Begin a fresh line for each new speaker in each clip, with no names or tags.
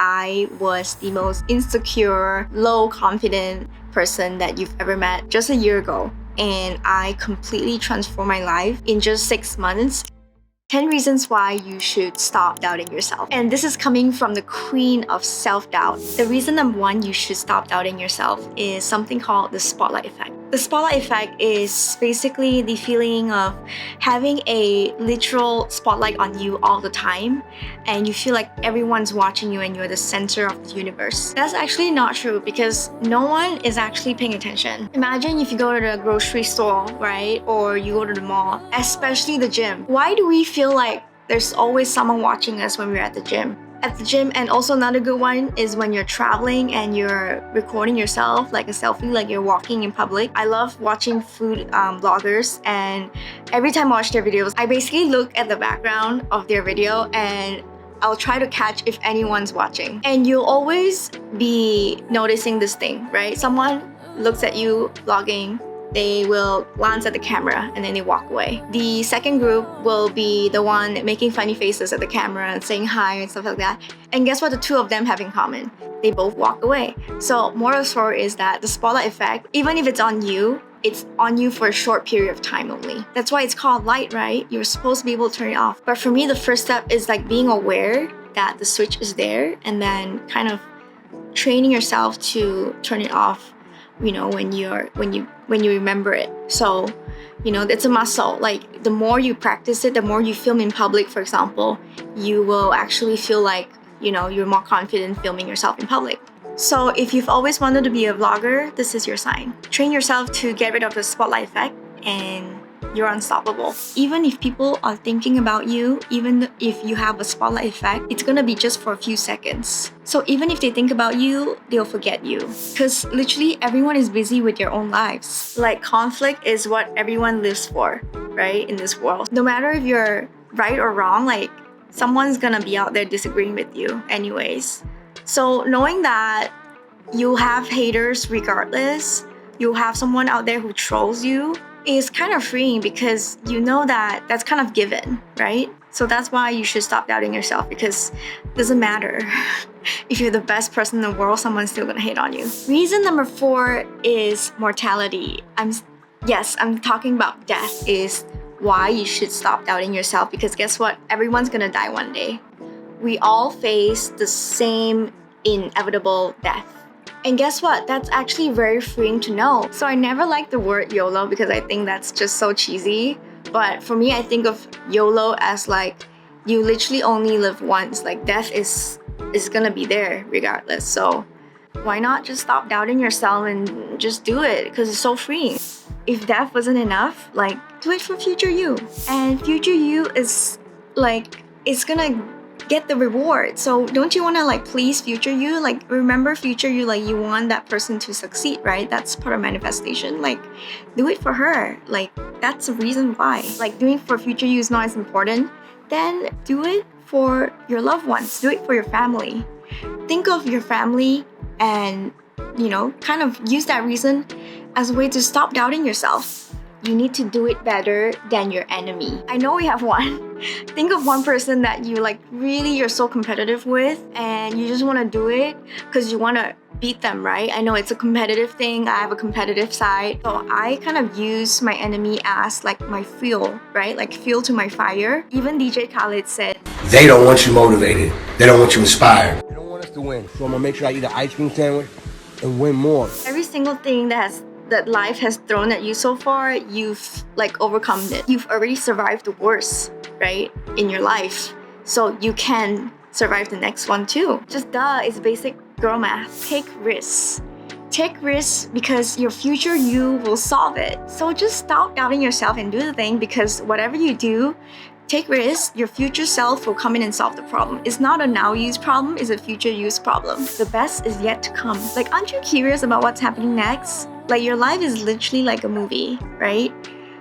I was the most insecure, low confident person that you've ever met just a year ago. And I completely transformed my life in just 6 months. 10 reasons why you should stop doubting yourself. And this is coming from the queen of self-doubt. The reason number one you should stop doubting yourself is something called the spotlight effect. The spotlight effect is basically the feeling of having a literal spotlight on you all the time, and you feel like everyone's watching you and you're the center of the universe. That's actually not true because no one is actually paying attention. Imagine if you go to the grocery store, right? Or you go to the mall, especially the gym. Why do we feel like there's always someone watching us when we're at the gym? And also another good one is when you're traveling and you're recording yourself like a selfie, like you're walking in public. I love watching food vloggers, and every time I watch their videos, I basically look at the background of their video and I'll try to catch if anyone's watching. And you'll always be noticing this thing, right? Someone looks at you vlogging, they will glance at the camera and then they walk away. The second group will be the one making funny faces at the camera and saying hi and stuff like that. And guess what the two of them have in common? They both walk away. So moral of the story is that the spotlight effect, even if it's on you, it's on you for a short period of time only. That's why it's called light, right? You're supposed to be able to turn it off. But for me, the first step is like being aware that the switch is there and then kind of training yourself to turn it off, you know, when you remember it. So, you know, it's a muscle. Like the more you practice it, the more you film in public, for example, you will actually feel like, you know, you're more confident filming yourself in public. So if you've always wanted to be a vlogger, this is your sign. Train yourself to get rid of the spotlight effect and you're unstoppable. Even if people are thinking about you, even if you have a spotlight effect, it's gonna be just for a few seconds. So even if they think about you, they'll forget you. Because literally everyone is busy with their own lives. Like conflict is what everyone lives for, right? In this world. No matter if you're right or wrong, like someone's gonna be out there disagreeing with you anyways. So knowing that you'll have haters regardless, you'll have someone out there who trolls you, is kind of freeing because you know that that's kind of given, right? So that's why you should stop doubting yourself, because it doesn't matter. If you're the best person in the world, someone's still gonna hate on you. Reason number 4 is mortality. I'm talking about death is why you should stop doubting yourself, because guess what? Everyone's gonna die one day. We all face the same inevitable death. And guess what? That's actually very freeing to know. So I never liked the word YOLO because I think that's just so cheesy. But for me, I think of YOLO as like you literally only live once. Like death is gonna be there regardless. So why not just stop doubting yourself and just do it, because it's so freeing. If death wasn't enough, like do it for future you. And future you is like, it's gonna get the reward. So don't you want to like please future you? Like remember future you, like you want that person to succeed, right? That's part of manifestation. Like do it for her. Like that's the reason why. Like doing for future you is not as important, then do it for your loved ones. Do it for your family. Think of your family and, you know, kind of use that reason as a way to stop doubting yourself. You need to do it better than your enemy. I know we have one. Think of one person that you like really you're so competitive with and you just want to do it because you want to beat them, right? I know it's a competitive thing. I have a competitive side. So I kind of use my enemy as like my fuel, right? Like fuel to my fire. Even DJ Khaled said,
they don't want you motivated. They don't want you inspired. They don't want us to win. So I'm gonna make sure I eat an ice cream sandwich and win more.
Every single thing that life has thrown at you so far, you've like overcome it. You've already survived the worst, right, in your life. So you can survive the next one too. Just it's basic girl math. Take risks. Take risks because your future you will solve it. So just stop doubting yourself and do the thing, because whatever you do, take risks, your future self will come in and solve the problem. It's not a now use problem, it's a future use problem. The best is yet to come. Like, aren't you curious about what's happening next? Like your life is literally like a movie, right?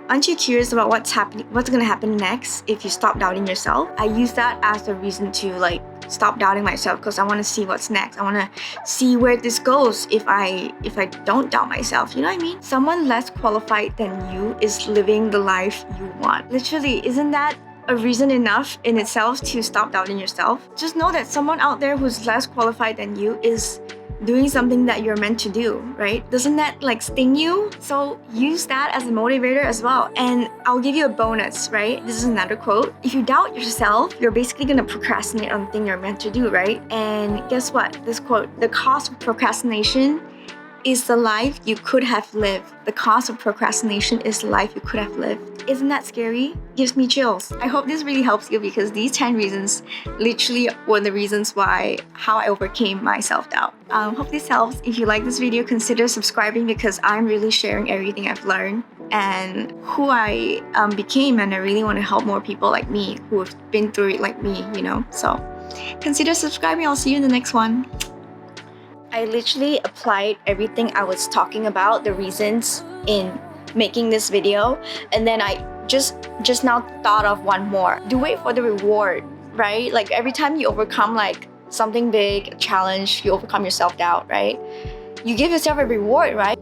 Aren't you curious about what's gonna happen next if you stop doubting yourself? I use that as a reason to like stop doubting myself, because I want to see what's next. I want to see where this goes if I don't doubt myself. You know what I mean? Someone less qualified than you is living the life you want. Literally, isn't that a reason enough in itself to stop doubting yourself. Just know that someone out there who's less qualified than you is doing something that you're meant to do, right? Doesn't that like sting you? So use that as a motivator as well. And I'll give you a bonus, right? This is another quote. If you doubt yourself, you're basically gonna procrastinate on the thing you're meant to do, right? And guess what? This quote, the cost of procrastination is the life you could have lived. The cost of procrastination is the life you could have lived. Isn't that scary? Gives me chills. I hope this really helps you because these 10 reasons literally were the reasons how I overcame my self-doubt. Hope this helps. If you like this video, consider subscribing because I'm really sharing everything I've learned and who I became, and I really want to help more people like me who have been through it like me, you know? So consider subscribing. I'll see you in the next one. I literally applied everything I was talking about, the reasons in making this video, and then I just now thought of one more. Do wait for the reward, right? Like every time you overcome like something big, a challenge, you overcome your self-doubt, right? You give yourself a reward, right?